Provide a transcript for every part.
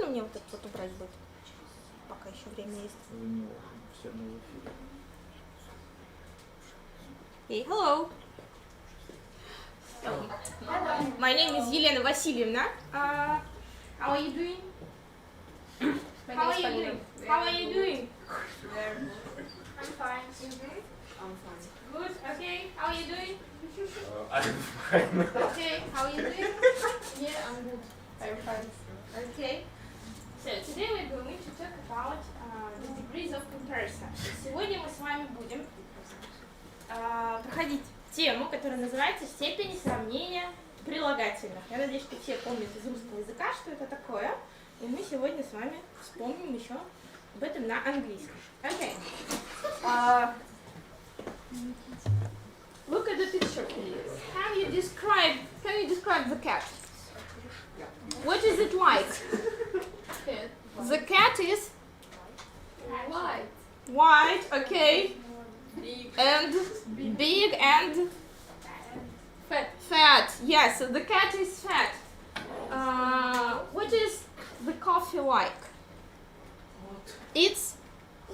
Можно мне вот это вот убрать будет? Пока еще время есть. Hey, hello. So, my name is Елена Васильевна. How are you doing? How are you doing? How are you doing? I'm fine. I'm fine. Good. Okay. How are you doing? I'm fine. Okay. How are you doing? Yeah, I'm good. I'm fine. Okay. So today we're going to talk about the degrees of comparison. Сегодня мы с вами будем проходить тему, которая называется степени сравнения прилагательных. Я надеюсь, что все помнят из русского языка, что это такое. И мы сегодня с вами вспомним еще об этом на английском. Okay. Look at the picture, please. Can you describe the cat? What is it like? The cat is White. white, okay, Big. and big and fat. Yes, so the cat is fat. What is the coffee like? It's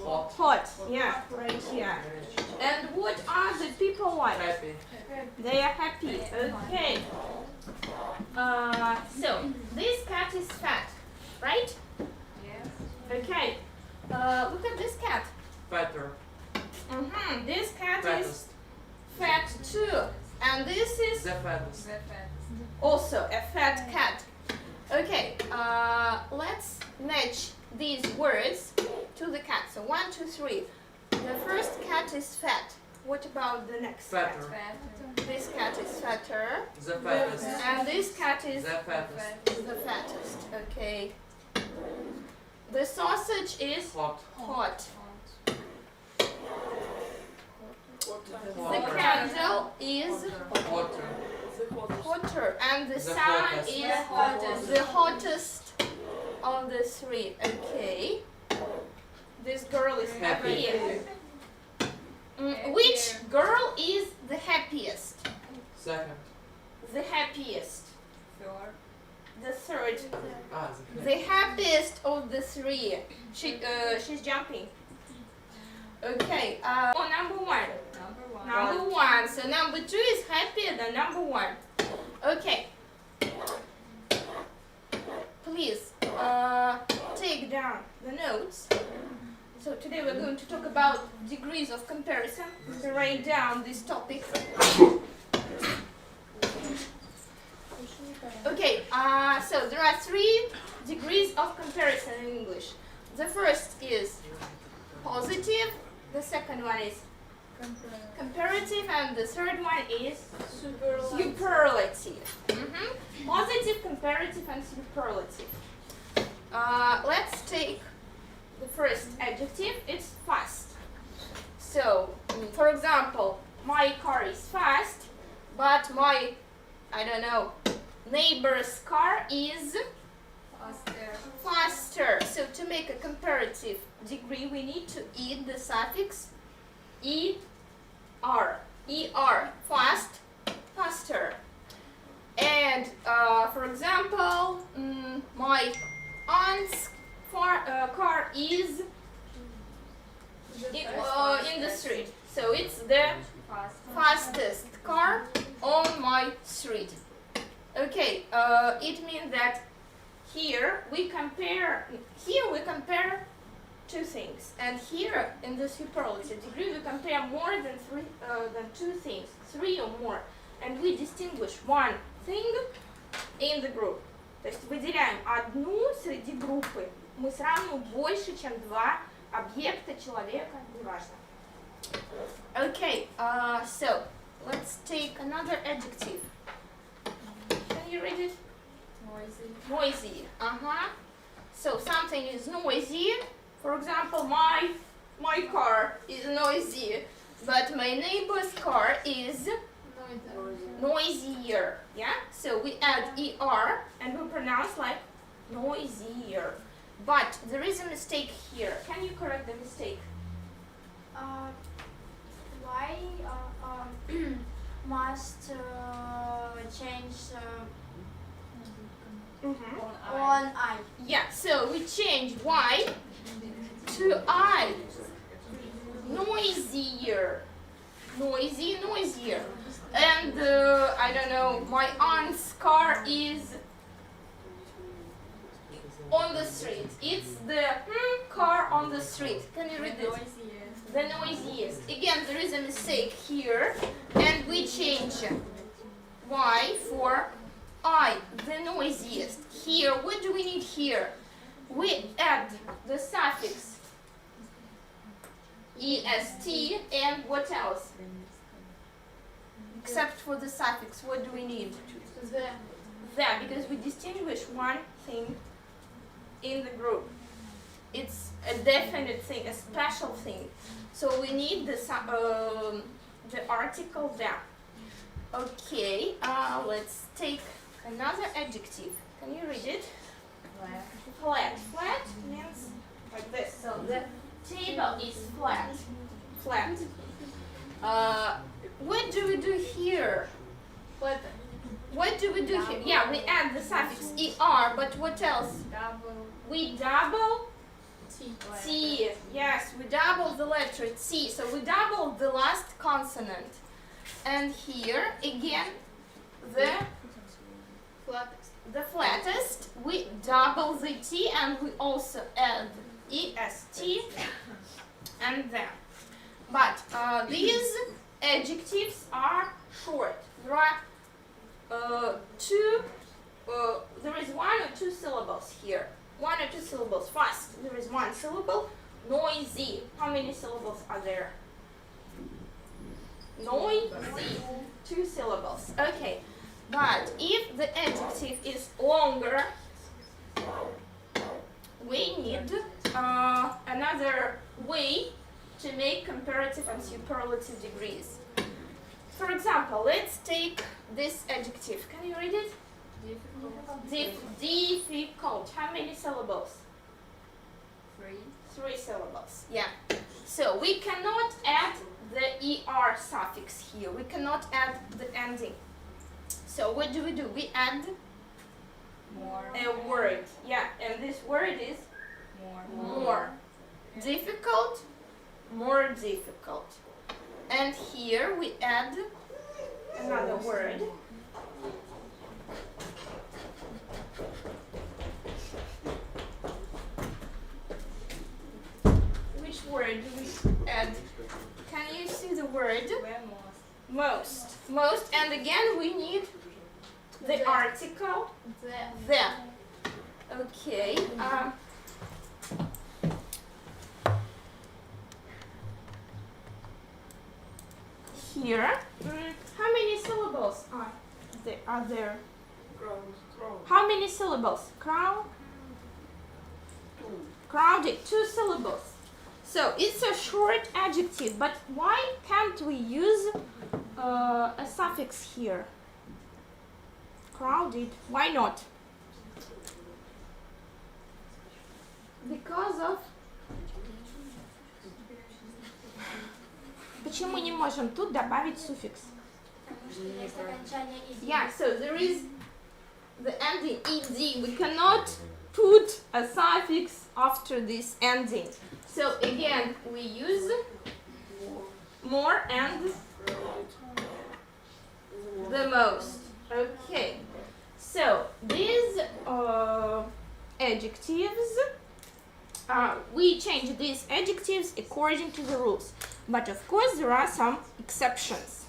hot. Yeah, right here. And what are the people like? Happy. They are happy. Okay. So this cat is fat, right? Yes. Okay. Look at this cat. Fatter. This cat is Fattest. fat too, and this is The fattest. The fat. also a fat cat. Okay. Let's match these words to the cat. So 1, 2, 3. The first cat is fat. What about the next Fatter. cat? Fat. This cat is fatter, The fattest. and this cat is The fattest. the fattest. Okay. The sausage is Hot. hot. The Hotter. candle is Hotter. hotter, and the The sun hottest. is The hottest. the hottest of the three. Okay. This girl is happy. Happy. Which girl is the happiest? Second. The happiest. Third. The third. The The happiest of the three. She's jumping. Okay. Number one. Number one. Number one. So number two is happier than number one. Okay. Please take down the notes. So today we're going to talk about degrees of comparison. So write down these topics. Okay. So there are 3 degrees of comparison in English. The first is positive. The second one is comparative, and the third one is superlative. Positive, comparative, and superlative. Let's take the first adjective. It's fast. So, for example, my car is fast, but my, I don't know, neighbor's car is faster. So to make a comparative degree, we need to add the suffix er. Er, fast, faster. And for example, my aunt's car is in the street. So it's the fastest car on my street. Okay, it means that here we compare 2 things, and here in the superlative degree we compare more than 2 things, 3 or more, and we distinguish one thing in the group. То есть выделяем одну среди группы. Мы сравниваем больше, чем 2 объекта, человека, неважно. Okay, so let's take another adjective. Can you read it? Noisy. Noisy. So something is noisy. For example, my car is noisy, but my neighbor's car is noisier. Yeah. So we add er and we pronounce like noisier. But there is a mistake here. Can you correct the mistake? Why must change On I. Yeah, so we change Y to I. Noisier. Noisy, noisier. And I don't know, my aunt's car is on the street. It's the car on the street. Can you read it? Noisiest. The noisiest. Again, there is a mistake here, and we change Y for I, the noisiest. Here, what do we need here? We add the suffix est and what else? Except for the suffix, what do we need? The, because we distinguish one thing in the group. It's a definite thing, a special thing. So we need the article there. Okay, let's take another adjective. Can you read it? Flat. Flat means like this. So the table is flat. Flat. What do we do here? What do we do here? Yeah, we add the suffix er, but what else? Double. We double T. T. Yes, we double the letter T. So we double the last consonant. And here again the flattest, we double the T and we also add est and then. But these adjectives are short. There are there is one or two syllables here. One or two syllables. First, there is one syllable. Noisy. How many syllables are there? Noisy. Two syllables. Okay. But if the adjective is longer, we need another way to make comparative and superlative degrees. For example, let's take this adjective. Can you read it? Difficult. How many syllables? 3. 3 syllables. Yeah. So we cannot add the er suffix here. We cannot add the ending. So what do? We add More. a word. Yeah, and this word is more. Difficult, more difficult. And here we add another word. Which word do we add? Can you see the word? Most. Most. And again we need the article the. Okay. Here, how many syllables are there? How many syllables? Crowded, 2 syllables. So it's a short adjective, but why can't we use a suffix here? Crowded, why not? Because of... Почему не можем тут добавить суффикс? Yeah, so there is the ending ed. We cannot put a suffix after this ending. So again, we use more and the most. Okay. So these adjectives, we change these adjectives according to the rules. But of course there are some exceptions.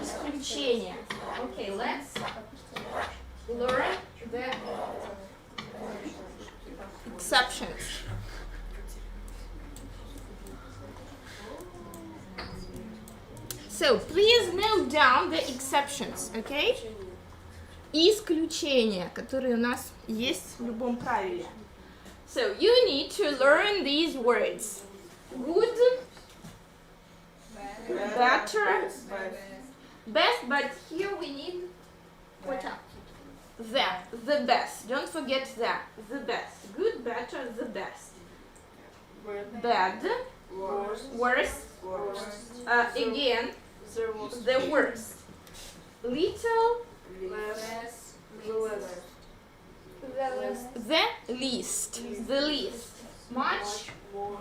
Исключения. Okay, let's learn the exceptions. So please note down the exceptions, okay? Исключения, которые у нас есть в любом правиле. So you need to learn these words. Good, better, best, but here we need what else? The best. Don't forget that. The best. Good, better, the best. Bad, worse, again, the worst. Little, least. The least. Much. More.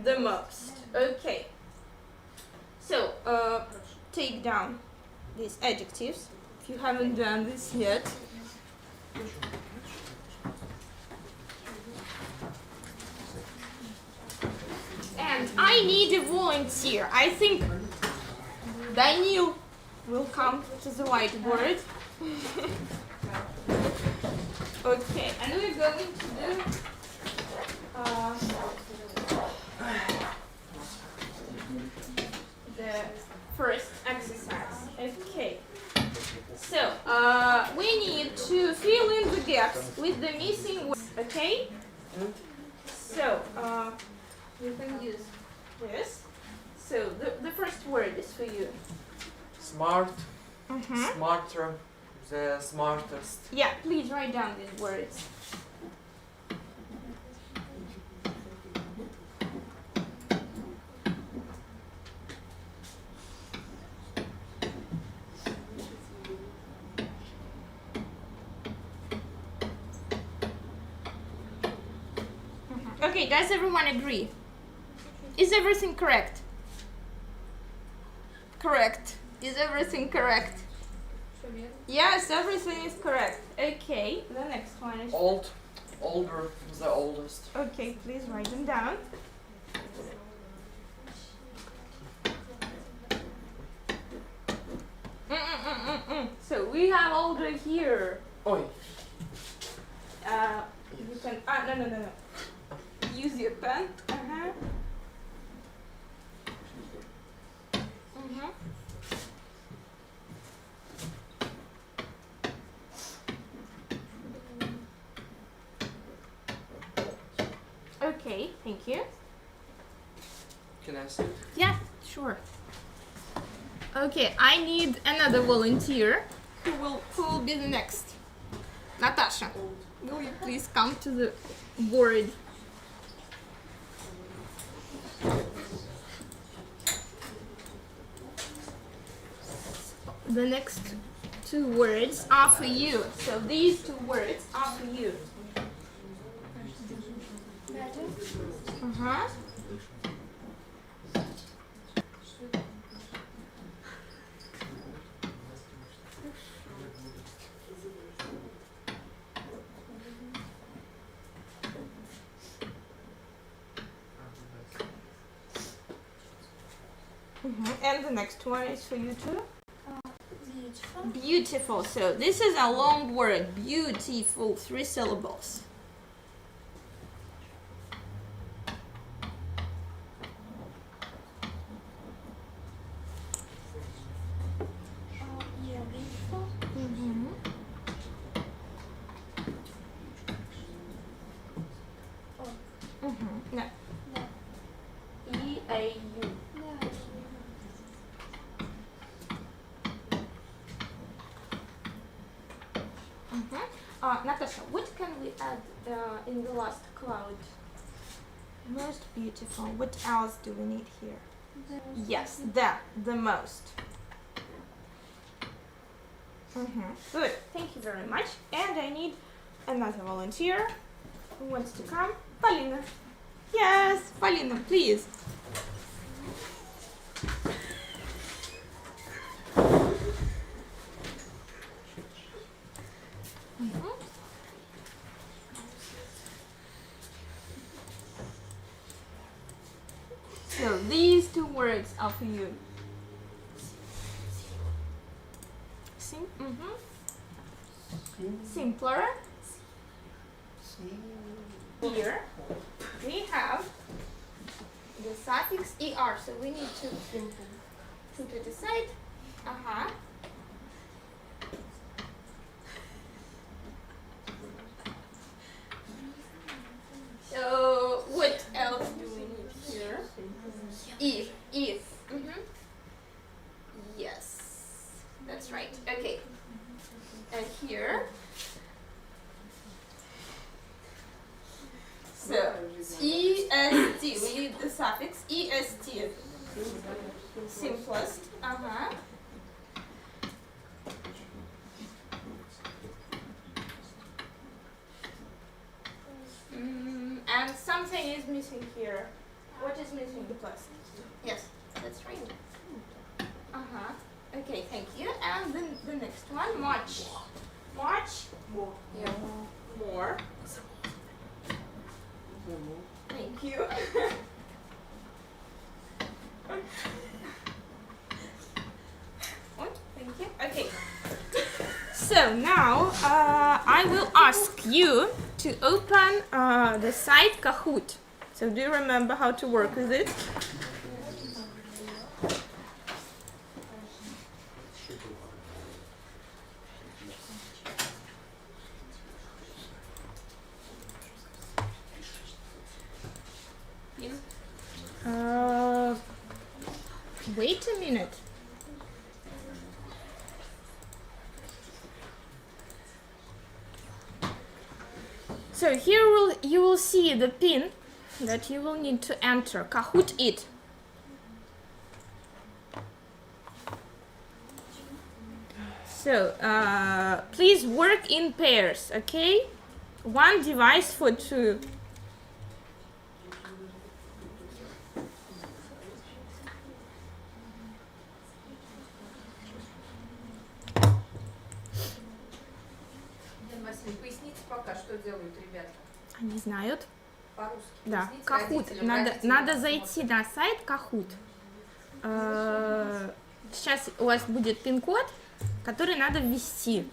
The most. Okay. So, take down these adjectives if you haven't done this yet. And I need a volunteer. I think Daniel will come to the whiteboard. Okay, and we're going to do the first exercise. Okay. So, we need to fill in the gaps with the missing words. Okay? So, you can use this. So, the first word is for you. Smart. Smarter. The smartest. Yeah, please write down these words. Okay, does everyone agree? Is everything correct? Correct. Is everything correct? Yes, everything is correct. Okay, the next one is... Old. Older. The oldest. Okay, please write them down. So we have older here. Oi. You can... no. Use your pen. Okay, thank you. Can I sit? Yeah, sure. Okay, I need another volunteer. Who will be the next? Natasha, will you please come to the board? The next two words are for you. So these two words are for you. And the next one is for you too. Beautiful. Beautiful. So this is a long word. Beautiful. 3 syllables. No. E-A-U. Natasha, what can we add in the last cloud? Most beautiful. What else do we need here? Yes, the most. Good. Thank you very much. And I need another volunteer who wants to come. Polina. Yes, Polina, please. So these two words are for you. Simpler. Here we have the suffix er, so we need to put it aside. So what else do we need here? If. Yes, that's right. Okay. And here. So est, we need the suffix est. Simplest. something is missing here. What is missing in the class? Yes, that's right. Okay, thank you. And then the next one, much. Much. More. Yeah. More. Thank you. Thank you. Okay. So now I will ask you to open the site Kahoot. So do you remember how to work with it? Wait a minute. So here you will see the pin that you will need to enter. Kahoot it. So please work in pairs, okay? One device for two. Поясните пока, что делают ребята. Они знают. По-русски. Да, Поясните Kahoot. родителям, Надо зайти на сайт Kahoot. Сейчас у вас будет пин-код, который надо ввести.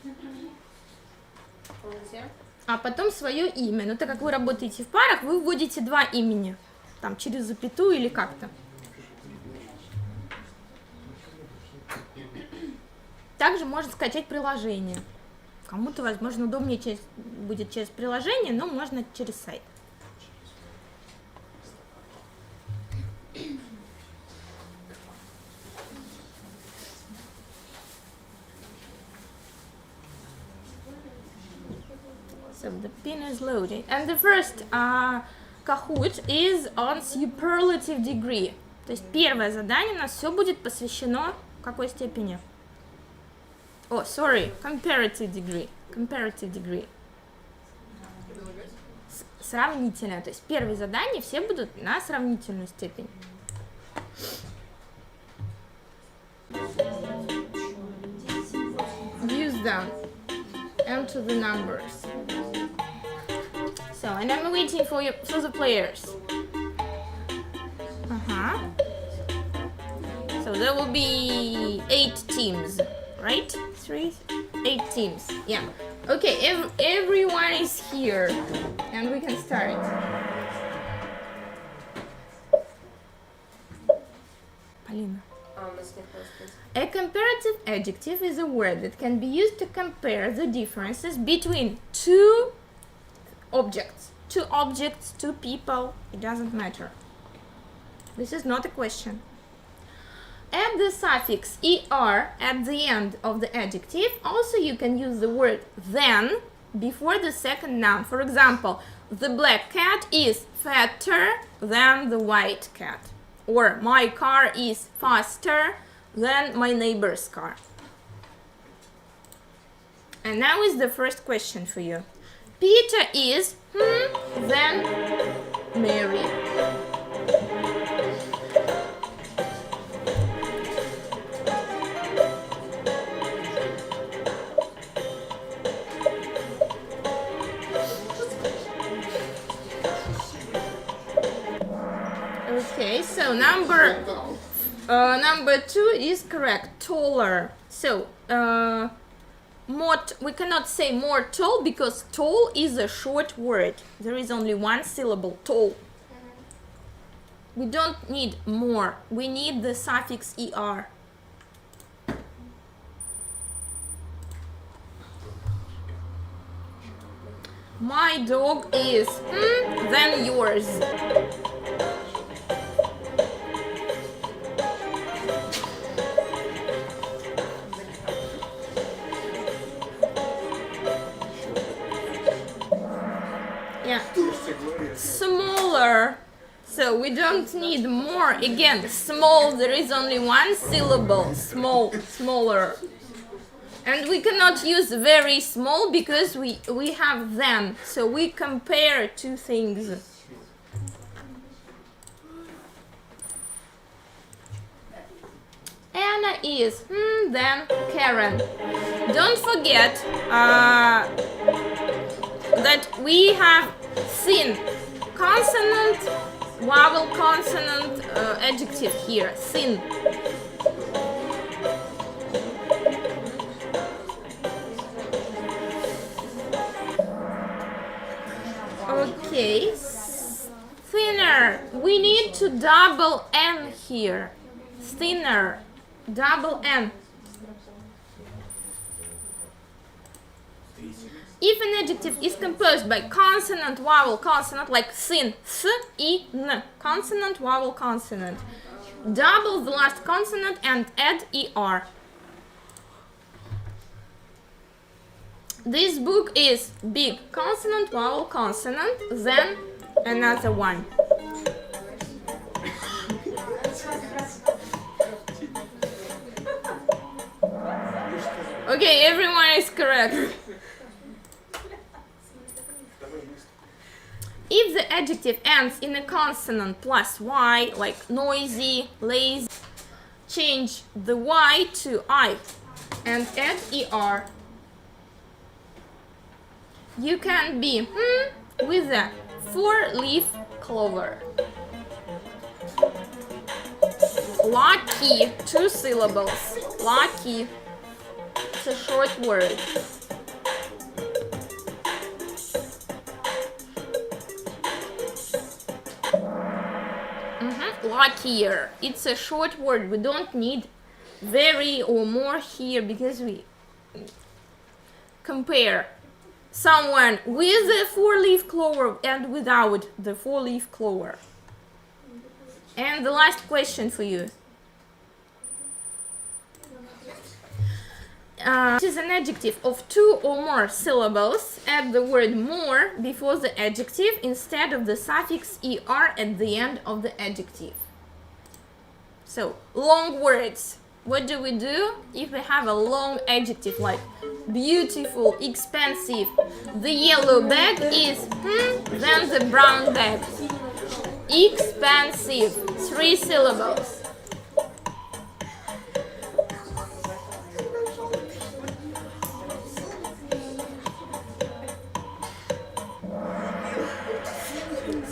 А потом свое имя. Но так как вы работаете в парах, вы вводите два имени. Там через запятую или как-то. Также можно скачать приложение. Кому-то, возможно, удобнее будет через приложение, но можно через сайт. So the pin is loading. And the first Kahoot is on superlative degree. То есть первое задание у нас все будет посвящено какой степени? Comparative degree. Comparative degree. Сравнительное. То есть первые задания все будут на сравнительную степень. Use them. Enter the numbers. So, and I'm waiting for the players. So there will be 8 teams, right? 8 teams. Yeah. Okay, everyone is here, and we can start. Полина. A comparative adjective is a word that can be used to compare the differences between two objects, two people, it doesn't matter. This is not a question. Add the suffix er at the end of the adjective. Also, you can use the word than before the second noun. For example, the black cat is fatter than the white cat. Or my car is faster than my neighbor's car. And now is the first question for you. Peter is than Mary. Okay, so number 2 is correct. Taller. So we cannot say more tall because tall is a short word. There is only one syllable, tall. We don't need more. We need the suffix er. My dog is than yours. Yeah. Smaller. So we don't need more. Again, small, there is only one syllable. Small, smaller. And we cannot use very small because we have them. So we compare two things. Anna is, then Karen. Don't forget that we have thin consonant, vowel consonant adjective here, thin. Okay, thinner. We need to double N here. Thinner, double N. If an adjective is composed by consonant, vowel, consonant, like thin, s, I, n, consonant, vowel, consonant, double the last consonant and add er. This book is big consonant, vowel, consonant, then another one. Okay, everyone is correct. If the adjective ends in a consonant plus y, like noisy, lazy, change the y to I and add er. You can be with a 4-leaf clover. Lucky, 2 syllables. Lucky. It's a short word. Luckier. It's a short word. We don't need very or more here because we compare someone with a 4-leaf clover and without the 4-leaf clover. And the last question for you. It is an adjective of 2 or more syllables. Add the word more before the adjective instead of the suffix er at the end of the adjective. So, long words. What do we do if we have a long adjective like beautiful, expensive? The yellow bag is then the brown bag. Expensive, 3 syllables.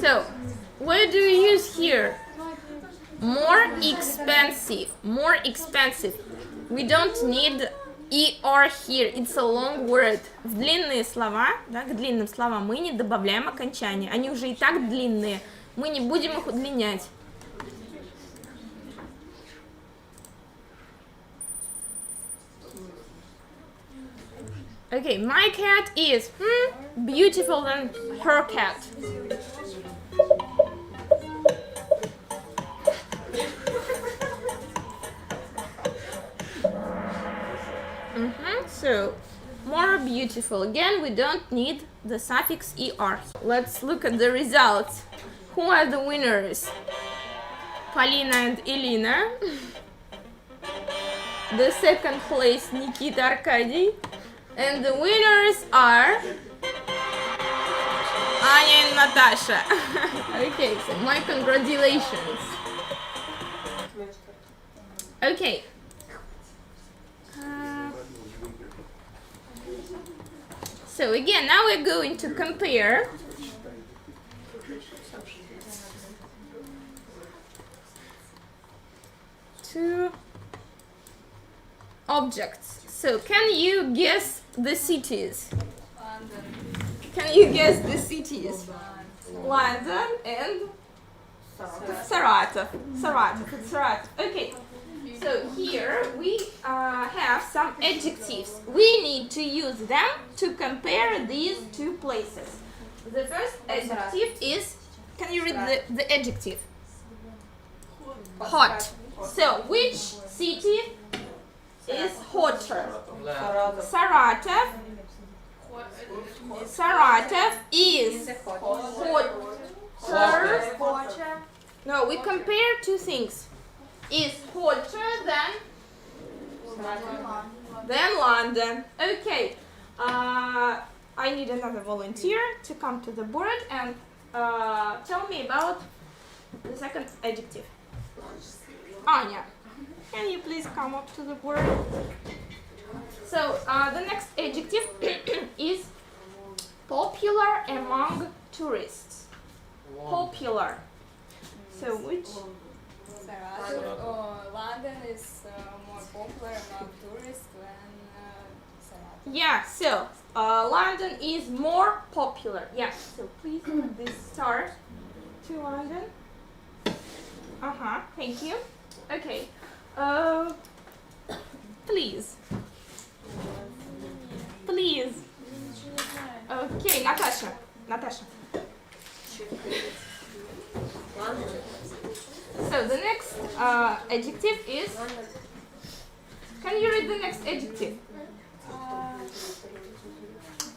So, what do you use here? More expensive, more expensive. We don't need er here, it's a long word. В длинные слова, да, к длинным словам мы не добавляем окончания. Они уже и так длинные, мы не будем их удлинять. Okay, my cat is beautiful than her cat. So, more beautiful. Again, we don't need the suffix er. Let's look at the results. Who are the winners? Полина and Elena. The second place, Nikita Arkady. And the winners are Anya and Natasha. Okay, so my congratulations. Okay. So again, now we're going to compare two objects. So can you guess the cities? Can you guess the cities? London and Saratov. Saratov. Okay. So here we have some adjectives. We need to use them to compare these two places. The first adjective is, can you read the adjective? Hot. So which city is hotter? Saratov. Saratov is hotter. No, we compare two things. Is hotter than London. Okay. I need another volunteer to come to the board and tell me about the second adjective. Anya. Can you please come up to the board? So the next adjective is popular among tourists. Popular. So which? London is more popular among tourists than Saratov. Yeah, so London is more popular. Yeah, so please put this star to London. Thank you. Okay. Please. Please. Okay, Natasha. So the next adjective is. Can you read the next adjective?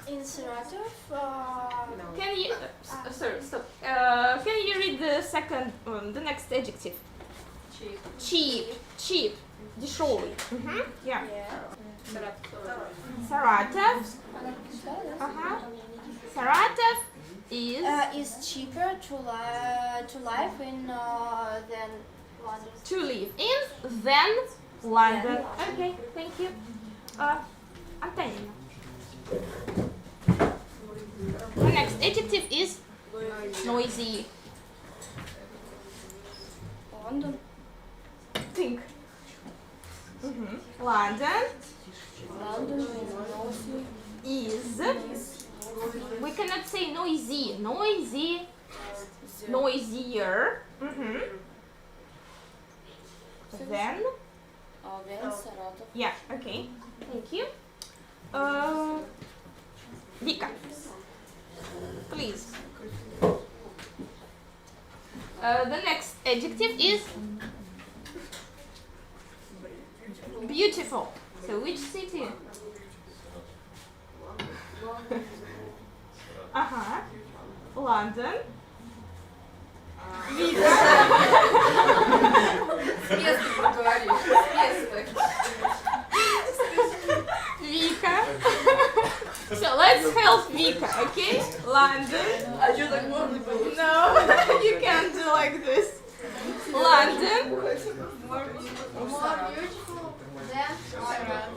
In Saratov, Can you? Sorry, stop. Can you read the second, the next adjective? Cheap. Дешевый. Yeah. Saratov. Saratov is cheaper to live in than London. to live in than London. Okay, thank you. Antonina. The next adjective is noisy. London. Think. London is. We cannot say noisy. Noisier. Then. Saratov. Yeah. Okay. Thank you. Vika. Please. The next adjective is beautiful. So which city? London. Vika. С места поговори. С места. Vika. So let's help Vika, okay? London. А что так можно было? No, you can't do like this. London. More beautiful than Saratov.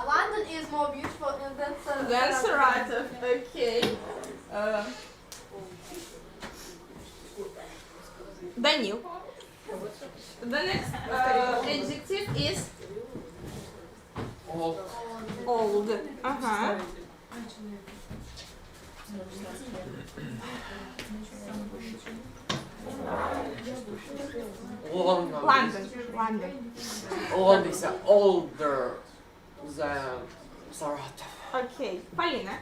London is more beautiful than Saratov. Then Saratov. Okay. Данил. The next adjective is Old. old. London. London is older than Saratov. Okay. Полина.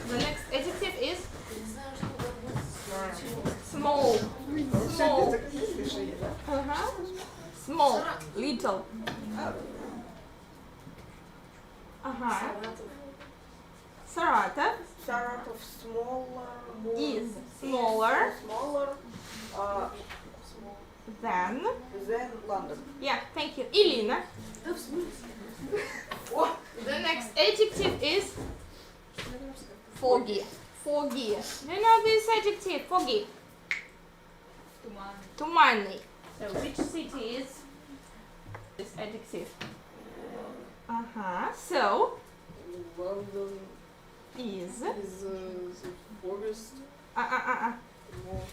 The next adjective is small. Small. Little. Saratov is smaller than London. Yeah, thank you. Ilina. The next adjective is foggy. Foggy. Do you know this adjective? Foggy. Туманный. So which city is this adjective? So London is the August.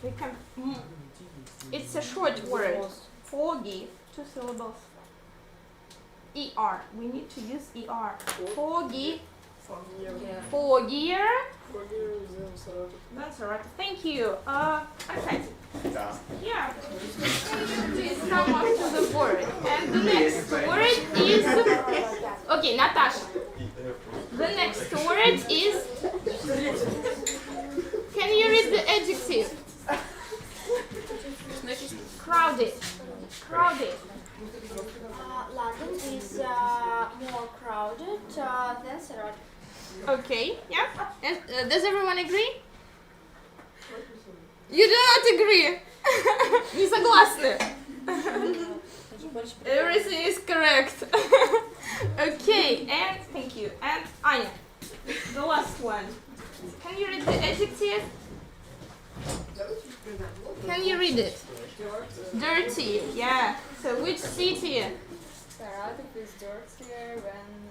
We can. It's a short word. Foggy. 2 syllables. ER. We need to use ER. Foggy. Foggier. Than Saratov. Thank you. Arkady. Yeah. Please come up to the board. And the next word is. Okay, Natasha. The next word is. Can you read the adjective? Crowded. London is more crowded than Saratov. Okay, yeah. And, does everyone agree? You do not agree. Не согласны. Everything is correct. Okay, and thank you. And Anya, the last one. Can you read the adjective? Can you read it? Dirty, yeah. So which city? Saratov is dirtier than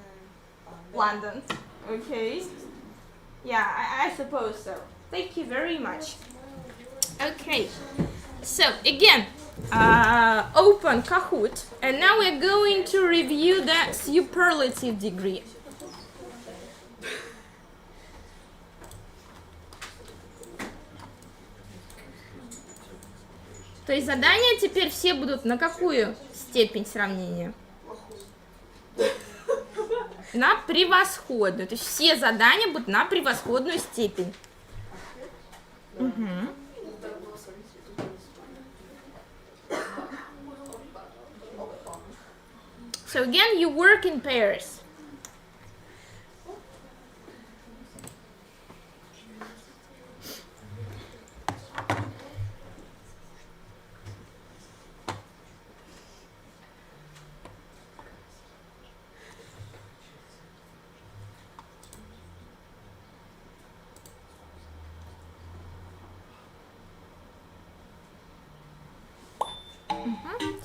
London. Okay. Yeah, I suppose so. Thank you very much. Okay. So again, open Kahoot, and now we're going to review the superlative degree. То есть задания теперь все будут на какую степень сравнения? На превосходную. То есть все задания будут на превосходную степень. Угу. So again, you work in pairs.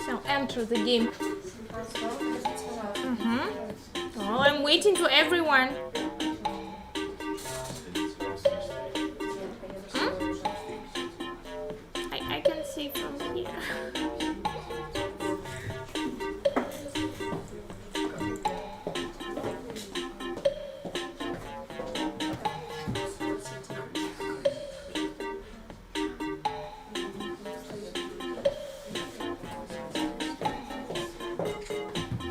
So enter the game. Well, I'm waiting for everyone. I can see from here.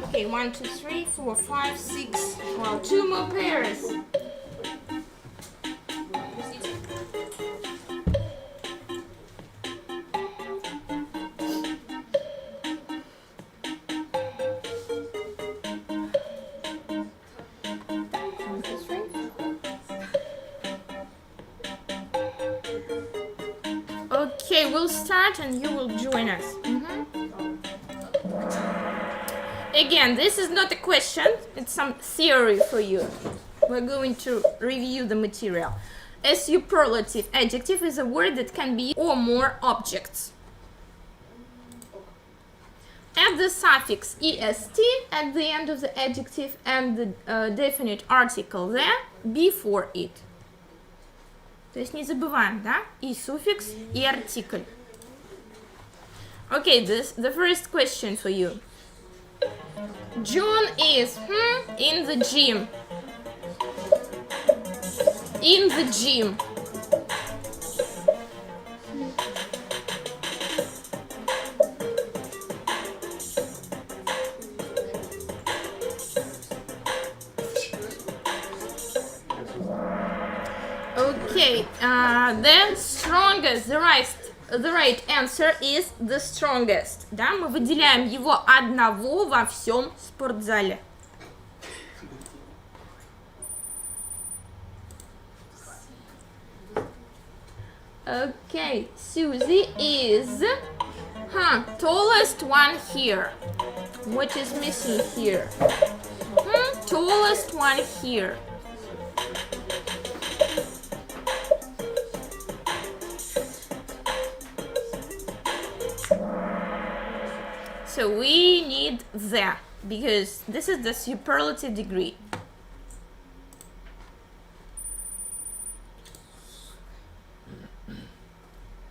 Okay, 1, 2, 3, 4, 5, 6. Well, 2 more pairs. Okay, we'll start and you will join us. Again, this is not a question, it's some theory for you. We're going to review the material. A superlative adjective is a word that can be or more objects. Add the suffix est at the end of the adjective and the definite article there before it. То есть не забываем, да? И суффикс, и артикль. Okay, the first question for you. John is in the gym. In the gym. Okay, the strongest, the right answer is the strongest. Да, мы выделяем его одного во всем спортзале. Okay, Susie is tallest one here. What is missing here? Tallest one here. So we need the, because this is the superlative degree.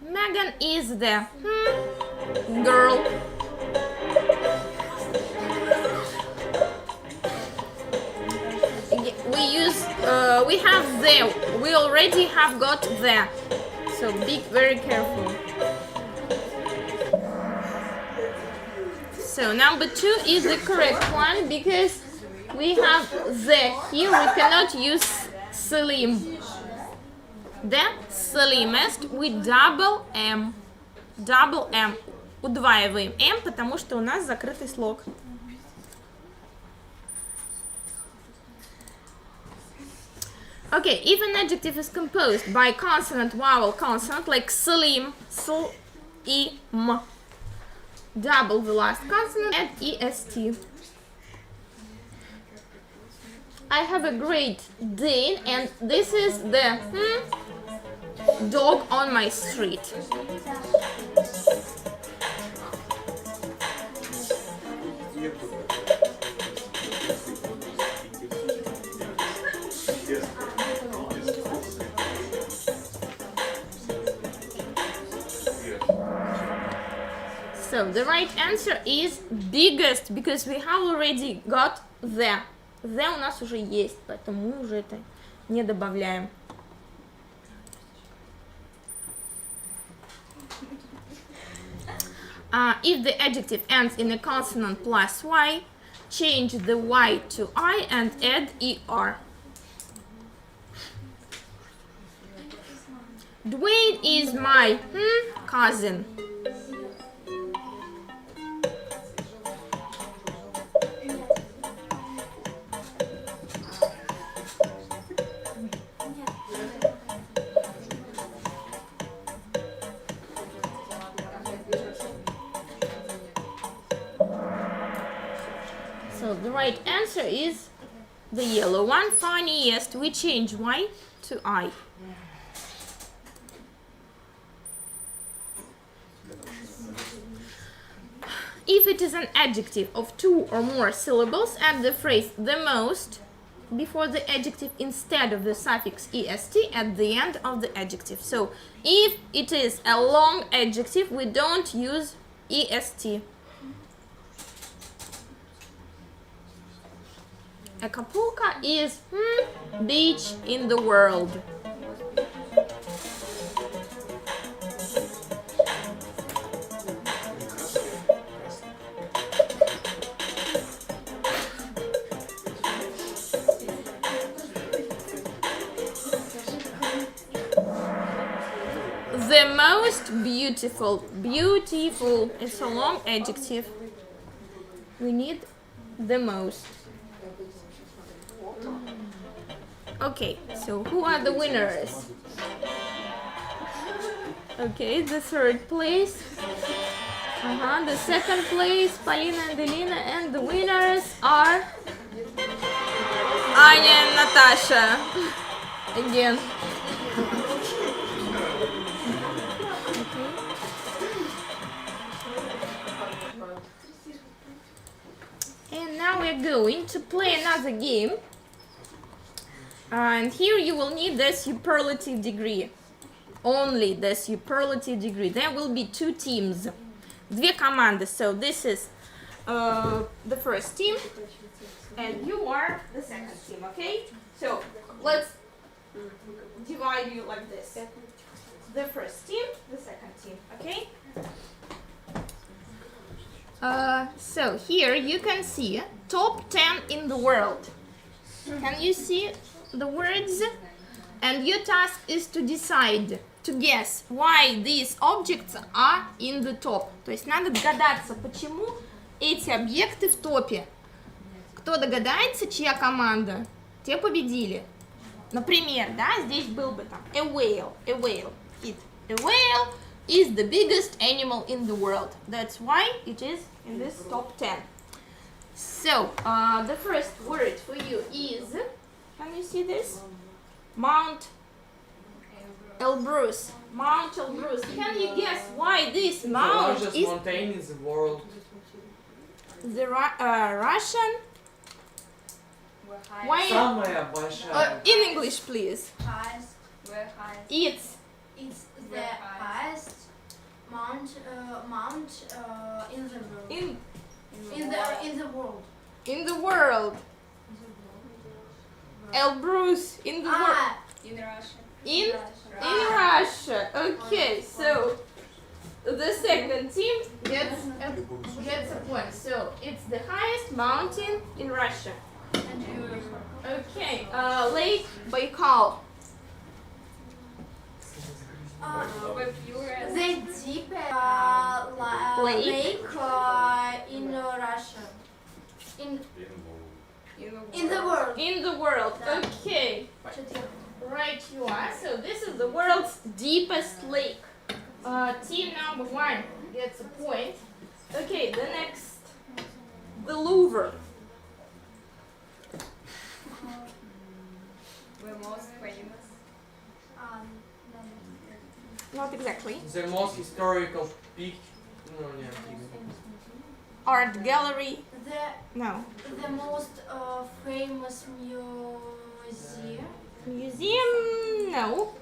Megan is the girl. We have the, we already have got the, so be very careful. So number 2 is the correct one because we have the here, we cannot use slim. The slimmest with double M. Double M. Удваиваем M, потому что у нас закрытый слог. Okay, if an adjective is composed by consonant, vowel, consonant, like slim, slim, double the last consonant, add est. I have a great day, and this is the dog on my street. So the right answer is biggest, because we have already got the. The у нас уже есть, поэтому мы уже это не добавляем. If the adjective ends in a consonant plus y, change the y to I and add er. Dwayne is my cousin. So the right answer is the yellow one. Funniest, we change y to I. If it is an adjective of 2 or more syllables, add the phrase the most before the adjective instead of the suffix est at the end of the adjective. So if it is a long adjective, we don't use est. Acapulco is beach in the world. The most beautiful. Beautiful. It's a long adjective. We need the most. Okay, so who are the winners? Okay, the third place. The second place, Polina and Elena, and the winners are Anya and Natasha. Again. And now we're going to play another game. And here you will need the superlative degree. Only the superlative degree. There will be 2 teams. Две команды. So this is the first team. And you are the second team, okay? So let's divide you like this. The first team, the second team, okay? So here you can see top 10 in the world. Can you see the words? And your task is to decide, to guess why these objects are in the top. То есть надо догадаться, почему эти объекты в топе. Кто догадается, чья команда, те победили. Например, да, здесь был бы там a whale. A whale is the biggest animal in the world. That's why it is in this top 10. So, the first word for you is, can you see this? Mount Elbrus. Mount Elbrus. Can you guess why this mount The largest is mountain in the world. the Russian? Why? Самая большая. In English, please. Highest. Where highest? It's The highest mount in the world. In the world. in the world. Elbrus in the world. In Russia. In Russia. Okay, so the second team gets a point. So it's the highest mountain in Russia. Okay, Lake Baikal. The deep Lake. lake in Russia. In the world. In the world. Okay, right you are. So this is the world's deepest lake. Team number 1 gets a point. Okay, the next, the Louvre. We're most famous. What exactly? The most historical peak. No, нет. Art gallery? The No. most famous museum. Museum? No.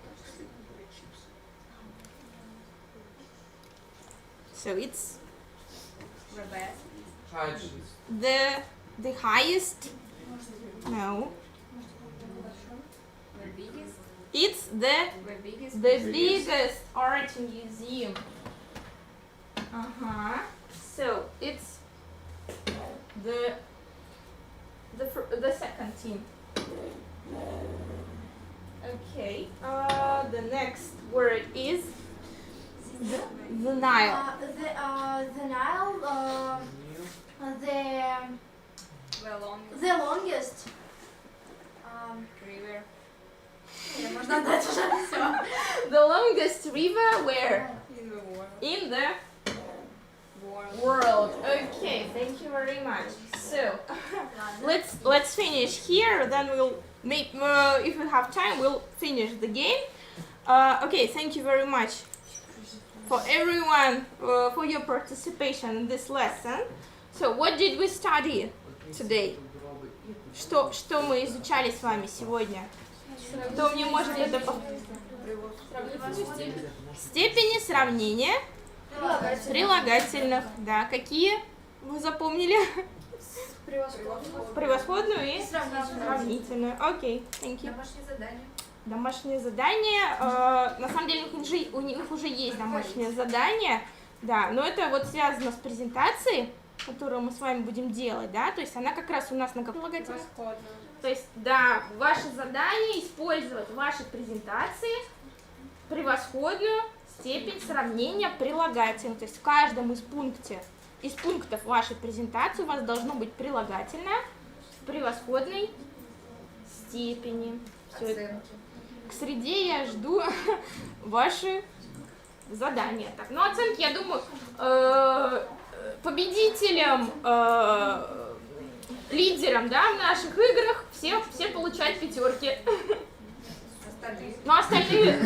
So it's The best. Hydrogen. the highest? No. The biggest. It's The biggest. the biggest art museum. So it's the second team. Okay. The next word is the Nile. The Nile. The longest The longest. river. Можно дать уже все. The longest river where? In the world. In the World. world. Okay, thank you very much. So let's finish here. Then we'll make if we have time, we'll finish the game. Okay, thank you very much for everyone for your participation in this lesson. So what did we study today? Что мы изучали с вами сегодня? Кто мне может это степени сравнения прилагательных. Да, какие вы запомнили? Превосходную и сравнительную. Окей, thank you. Домашнее задание. Домашнее задание. На самом деле у них уже есть домашнее задание. Да, но это вот связано с презентацией, которую мы с вами будем делать, да, то есть она как раз у нас на каком прилагательном? То есть, да, ваше задание использовать в вашей презентации превосходную степень сравнения прилагательных. То есть в каждом из пунктов вашей презентации у вас должно быть прилагательное в превосходной степени. Всё это. К среде я жду ваши задания. Так, ну оценки, я думаю, победителям, лидерам, да, в наших играх все получают 5. Ну остальные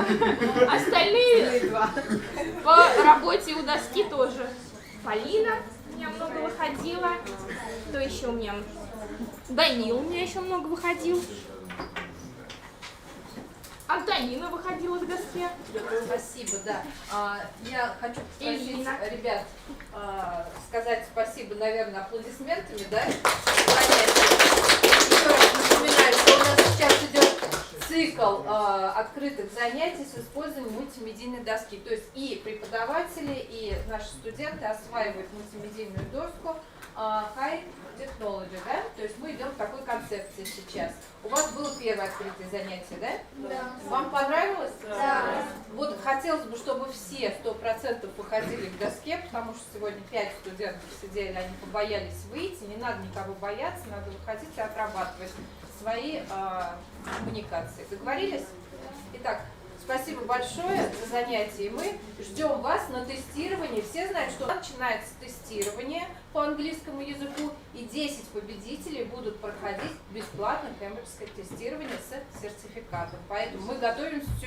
по работе у доски тоже. Полина у меня много выходила. Кто еще у меня? Данил у меня еще много выходил. Антонина выходила к доске. Спасибо, да. Я хочу попросить Ирина. ребят сказать спасибо, наверное, аплодисментами, да? Еще раз напоминаю, что у нас сейчас идет цикл открытых занятий с использованием мультимедийной доски. То есть и преподаватели, и наши студенты осваивают мультимедийную доску High Technology, да? То есть мы идем в такой концепции сейчас. У вас было первое открытое занятие, да? Да. Вам понравилось? Да. Вот хотелось бы, чтобы все 100% выходили к доске, потому что сегодня 5 студентов сидели, они побоялись выйти. Не надо никого бояться, надо выходить и отрабатывать свои коммуникации. Договорились? Итак, спасибо большое за занятие. Мы ждем вас на тестировании. Все знают, что начинается тестирование по английскому языку, и 10 победителей будут проходить бесплатно кембриджское тестирование с сертификатом. Поэтому мы готовимся все